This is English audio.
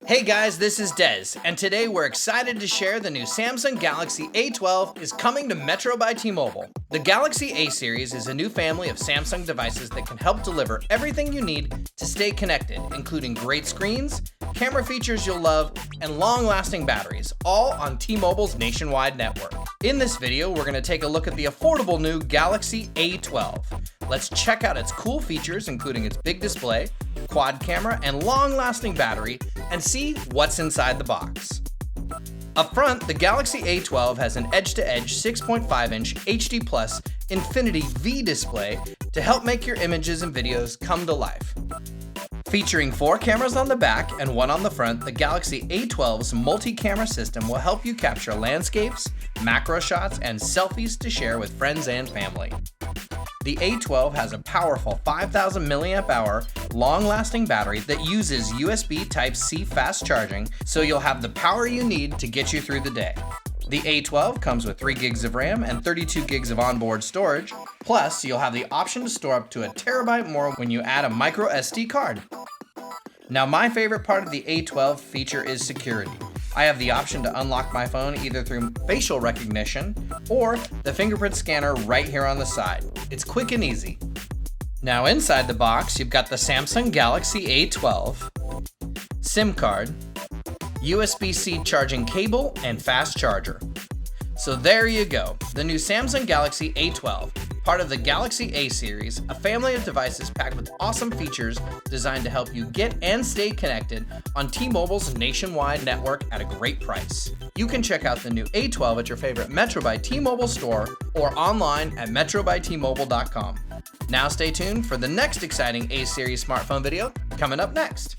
Hey guys, this is Dez, and today we're excited to share the new Samsung Galaxy A12 is coming to Metro by T-Mobile. The Galaxy A series is a new family of Samsung devices that can help deliver everything you need to stay connected, including great screens, camera features you'll love, and long-lasting batteries, all on T-Mobile's nationwide network. In this video, we're going to take a look at the affordable new Galaxy A12. Let's check out its cool features, including its big display, quad camera, and long-lasting battery, and see what's inside the box. Up front, the Galaxy A12 has an edge-to-edge 6.5-inch HD Plus Infinity V display to help make your images and videos come to life. Featuring 4 cameras on the back and 1 on the front, the Galaxy A12's multi-camera system will help you capture landscapes, macro shots, and selfies to share with friends and family. The A12 has a powerful 5,000 mAh long-lasting battery that uses USB Type-C fast charging, so you'll have the power you need to get you through the day. The A12 comes with 3 gigs of RAM and 32 gigs of onboard storage, plus you'll have the option to store up to a terabyte more when you add a micro SD card. Now, my favorite part of the A12 feature is security. I have the option to unlock my phone either through facial recognition or the fingerprint scanner right here on the side. It's quick and easy. Now, inside the box, you've got the Samsung Galaxy A12, SIM card, USB-C charging cable, and fast charger. So there you go, the new Samsung Galaxy A12, part of the Galaxy A series, a family of devices packed with awesome features designed to help you get and stay connected on T-Mobile's nationwide network at a great price. You can check out the new A12 at your favorite Metro by T-Mobile store or online at metrobytmobile.com. Now stay tuned for the next exciting A series smartphone video coming up next.